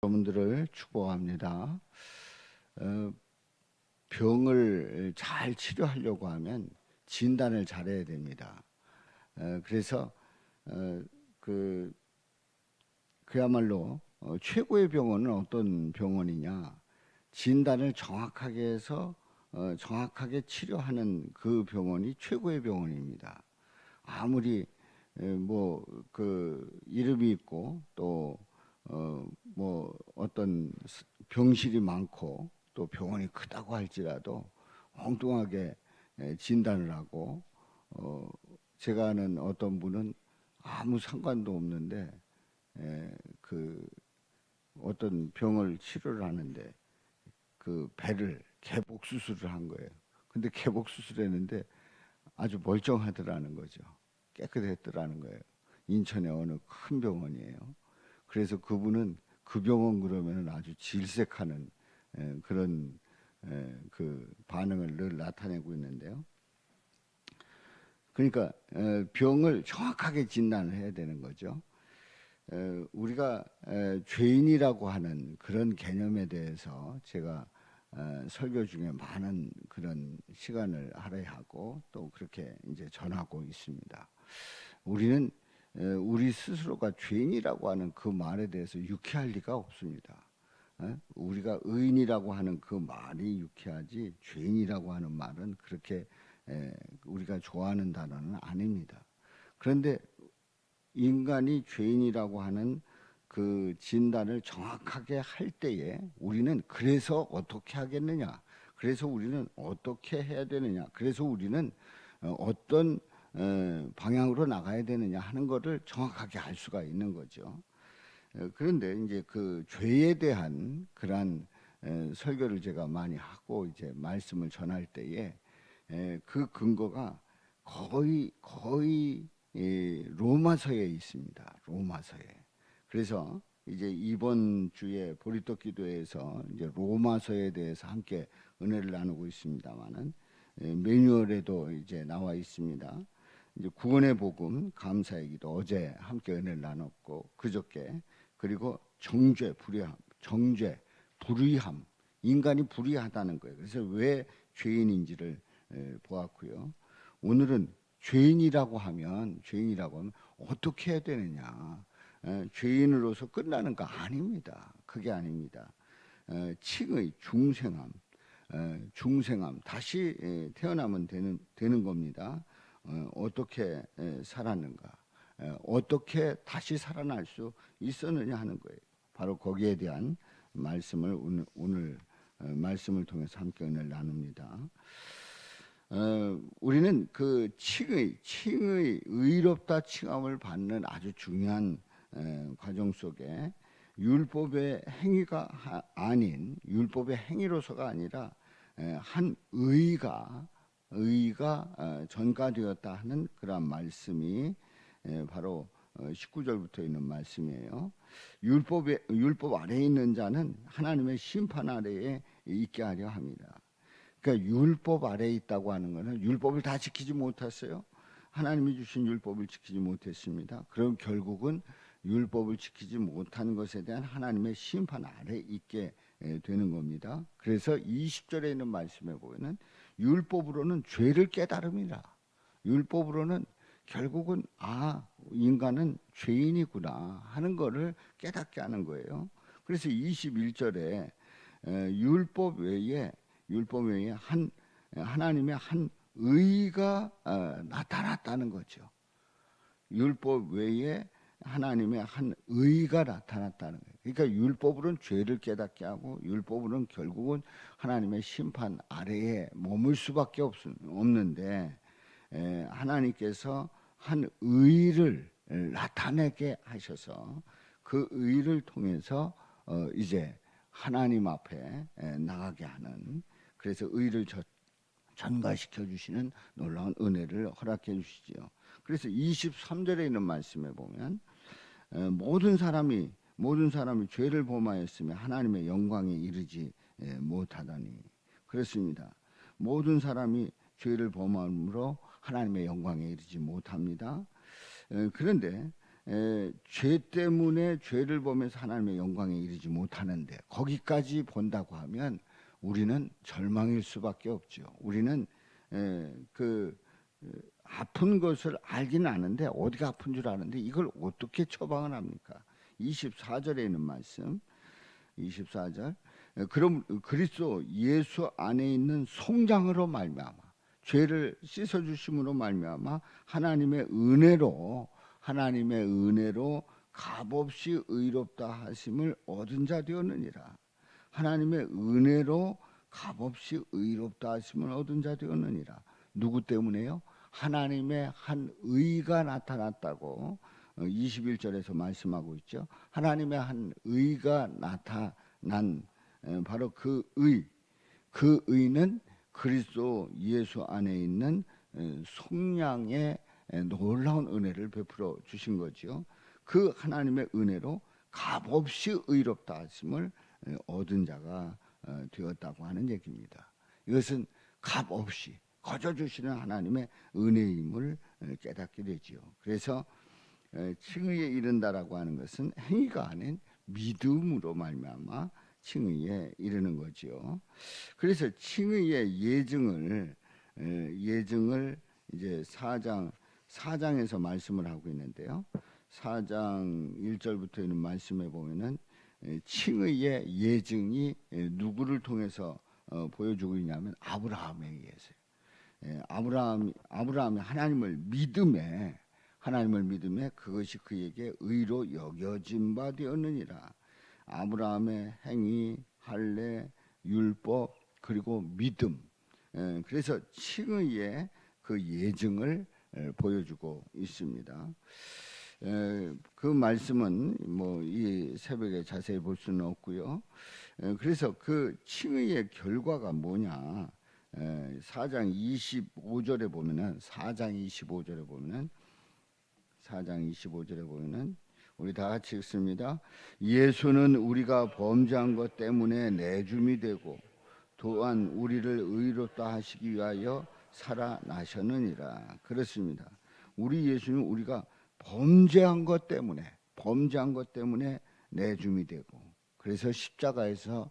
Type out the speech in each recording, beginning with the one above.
여러분들을 축복합니다. 병을 잘 치료하려고 하면 진단을 잘해야 됩니다. 그래서 그야말로 최고의 병원은 어떤 병원이냐? 진단을 정확하게 해서 정확하게 치료하는 그 병원이 최고의 병원입니다. 아무리 이름이 있고 또 어떤 병실이 많고 또 병원이 크다고 할지라도 엉뚱하게 진단을 하고 제가 아는 어떤 분은 아무 상관도 없는데 어떤 병을 치료를 하는데 그 배를 개복 수술을 한 거예요. 근데 개복 수술했는데 아주 멀쩡하더라는 거죠. 깨끗했더라는 거예요. 인천의 어느 큰 병원이에요. 그래서 그분은 그 병원 그러면 아주 질색하는 그런 그 반응을 늘 나타내고 있는데요. 그러니까 병을 정확하게 진단을 해야 되는 거죠. 우리가 죄인이라고 하는 그런 개념에 대해서 제가 설교 중에 많은 그런 시간을 할애하고 또 그렇게 이제 전하고 있습니다. 우리는 우리 스스로가 죄인이라고 하는 그 말에 대해서 유쾌할 리가 없습니다. 우리가 의인이라고 하는 그 말이 유쾌하지 죄인이라고 하는 말은 그렇게 우리가 좋아하는 단어는 아닙니다. 그런데 인간이 죄인이라고 하는 그 진단을 정확하게 할 때에 우리는 그래서 어떻게 하겠느냐? 그래서 우리는 어떻게 해야 되느냐? 그래서 우리는 어떤 방향으로 나가야 되느냐 하는 것을 정확하게 알 수가 있는 거죠. 그런데 이제 그 죄에 대한 그러한 설교를 제가 많이 하고 이제 말씀을 전할 때에 그 근거가 거의 로마서에 있습니다. 로마서에. 그래서 이제 이번 주에 보리떡 기도에서 이제 로마서에 대해서 함께 은혜를 나누고 있습니다만은 매뉴얼에도 이제 나와 있습니다. 이제 구원의 복음 감사의 기도 어제 함께 은혜를 나눴고 그저께 그리고 정죄 불의함 인간이 불의하다는 거예요. 그래서 왜 죄인인지를 보았고요. 오늘은 죄인이라고 하면 어떻게 해야 되느냐? 죄인으로서 끝나는 거 아닙니다. 그게 아닙니다. 칭의 중생함 다시 태어나면 되는 겁니다. 어떻게 살았는가? 어떻게 다시 살아날 수 있었느냐 하는 거예요. 바로 거기에 대한 말씀을 오늘 말씀을 통해서 함께 은혜를 나눕니다. 우리는 그 칭의 의롭다 칭함을 받는 아주 중요한 과정 속에 율법의 행위가 아닌 율법의 행위로서가 아니라 한 의가 전가되었다 하는 그러한 말씀이 바로 19절부터 있는 말씀이에요. 율법 아래에 있는 자는 하나님의 심판 아래에 있게 하려 합니다. 그러니까 율법 아래에 있다고 하는 것은 율법을 다 지키지 못했어요. 하나님이 주신 율법을 지키지 못했습니다. 그럼 결국은 율법을 지키지 못한 것에 대한 하나님의 심판 아래에 있게 되는 겁니다. 그래서 20절에 있는 말씀에 보면 율법으로는 죄를 깨달음이라. 율법으로는 결국은 인간은 죄인이구나 하는 것을 깨닫게 하는 거예요. 그래서 21절에 율법 외에 하나님의 한 의가 나타났다는 거죠. 율법 외에 하나님의 한 의가 나타났다는 거예요. 그러니까 율법으로는 죄를 깨닫게 하고 율법으로는 결국은 하나님의 심판 아래에 머물 수밖에 없는데 하나님께서 한 의를 나타내게 하셔서 그 의를 통해서 이제 하나님 앞에 나가게 하는 그래서 의를 전가시켜 주시는 놀라운 은혜를 허락해 주시지요. 그래서 23절에 있는 말씀에 보면 모든 사람이 죄를 범하였으며 하나님의 영광에 이르지 못하다니 그렇습니다. 모든 사람이 죄를 범함으로 하나님의 영광에 이르지 못합니다. 그런데 죄 때문에 죄를 보면서 하나님의 영광에 이르지 못하는데 거기까지 본다고 하면 우리는 절망일 수밖에 없죠. 우리는 그 아픈 것을 알기는 아는데 어디가 아픈 줄 아는데 이걸 어떻게 처방을 합니까? 24절에 있는 말씀 24절 그럼 그리스도 예수 안에 있는 송장으로 말미암아 죄를 씻어 주심으로 말미암아 하나님의 은혜로 값없이 의롭다 하심을 얻은 자 되었느니라. 하나님의 은혜로 값없이 의롭다 하심을 얻은 자 되었느니라. 누구 때문에요? 하나님의 한 의가 나타났다고 21절에서 말씀하고 있죠. 하나님의 한 의가 나타난 바로 그 의는 그리스도 예수 안에 있는 속량의 놀라운 은혜를 베풀어 주신 거죠. 그 하나님의 은혜로 값없이 의롭다 하심을 얻은 자가 되었다고 하는 얘기입니다. 이것은 값없이 거저 주시는 하나님의 은혜임을 깨닫게 되지요. 그래서 칭의에 이른다라고 하는 것은 행위가 아닌 믿음으로 말미암아 칭의에 이르는 거죠. 그래서 칭의의 예증을 이제 4장에서 말씀을 하고 있는데요. 4장 1절부터 있는 말씀에 보면은 칭의의 예증이 누구를 통해서 보여주고 있냐면 아브라함에 의해서요. 아브라함이 하나님을 믿음에 그것이 그에게 의로 여겨진 바 되었느니라. 아브라함의 행위, 할례, 율법 그리고 믿음. 그래서 칭의의 그 예증을 보여주고 있습니다. 그 말씀은 뭐 이 새벽에 자세히 볼 수는 없고요. 그래서 그 칭의의 결과가 뭐냐? 4장 25절에 보면은 4장 25절에 보면은 우리 다 같이 읽습니다. 예수는 우리가 범죄한 것 때문에 내줌이 되고 또한 우리를 의롭다 하시기 위하여 살아나셨느니라. 그렇습니다. 우리 예수는 우리가 범죄한 것 때문에 내줌이 되고 그래서 십자가에서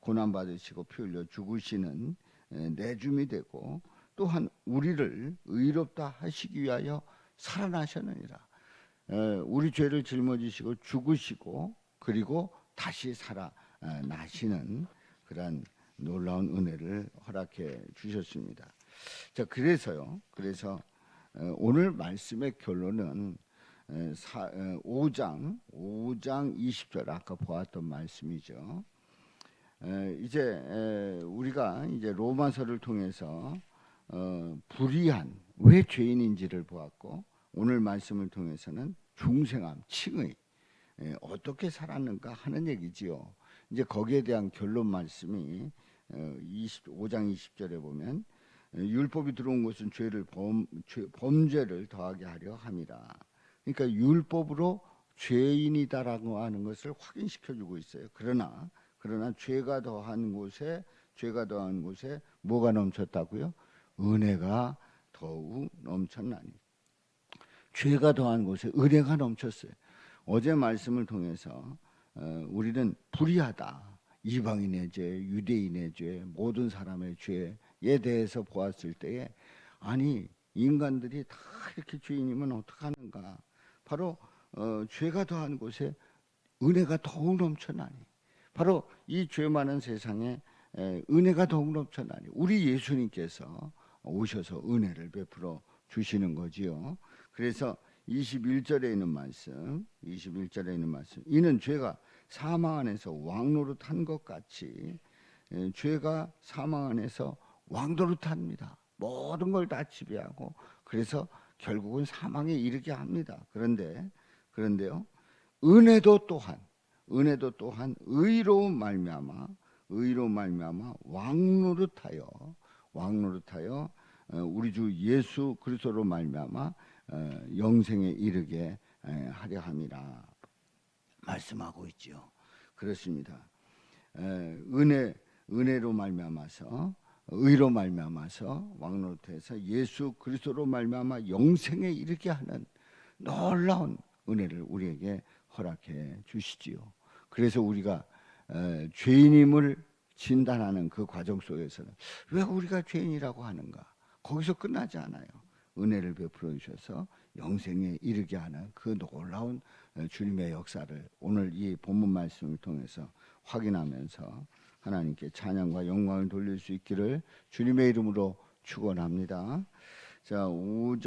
고난 받으시고 피 흘려 죽으시는 내줌이 되고 또한 우리를 의롭다 하시기 위하여 살아나셨느니라. 우리 죄를 짊어지시고 죽으시고 그리고 다시 살아나시는 그러한 놀라운 은혜를 허락해 주셨습니다. 자, 그래서 오늘 말씀의 결론은 5장 20절 아까 보았던 말씀이죠. 이제 우리가 이제 로마서를 통해서 불의한 왜 죄인인지를 보았고 오늘 말씀을 통해서는 중생함, 칭의 어떻게 살았는가 하는 얘기지요. 이제 거기에 대한 결론 말씀이 5장 20절에 보면 율법이 들어온 것은 범죄를 더하게 하려 함이라. 그러니까 율법으로 죄인이다라고 하는 것을 확인시켜주고 있어요. 그러나 죄가 더한 곳에 뭐가 넘쳤다고요? 은혜가 더욱 넘쳤나니. 죄가 더한 곳에 은혜가 넘쳤어요. 어제 말씀을 통해서 우리는 불의하다. 이방인의 죄, 유대인의 죄, 모든 사람의 죄에 대해서 보았을 때에 아니 인간들이 다 이렇게 죄인이면 어떡하는가. 바로 죄가 더한 곳에 은혜가 더욱 넘쳐나니. 바로 이 죄 많은 세상에 은혜가 더욱 넘쳐나니 우리 예수님께서 오셔서 은혜를 베풀어 주시는 거지요. 그래서 21절에 있는 말씀 이는 죄가 사망 안에서 왕노릇한 것 같이 죄가 사망 안에서 왕노릇합니다. 모든 걸 다 지배하고 그래서 결국은 사망에 이르게 합니다. 그런데요 은혜도 또한 의로 말미암아 왕노릇하여 우리 주 예수 그리스도로 말미암아 영생에 이르게 하려 함이라 말씀하고 있죠. 그렇습니다. 은혜로 말미암아서 의로 말미암아서 왕노릇해서 예수 그리스도로 말미암아 영생에 이르게 하는 놀라운 은혜를 우리에게 허락해 주시지요. 그래서 우리가 죄인임을 진단하는 그 과정 속에서는 왜 우리가 죄인이라고 하는가? 거기서 끝나지 않아요. 은혜를 베풀어 주셔서 영생에 이르게 하는 그 놀라운 주님의 역사를 오늘 이 본문 말씀을 통해서 확인하면서 하나님께 찬양과 영광을 돌릴 수 있기를 주님의 이름으로 축원합니다. 자,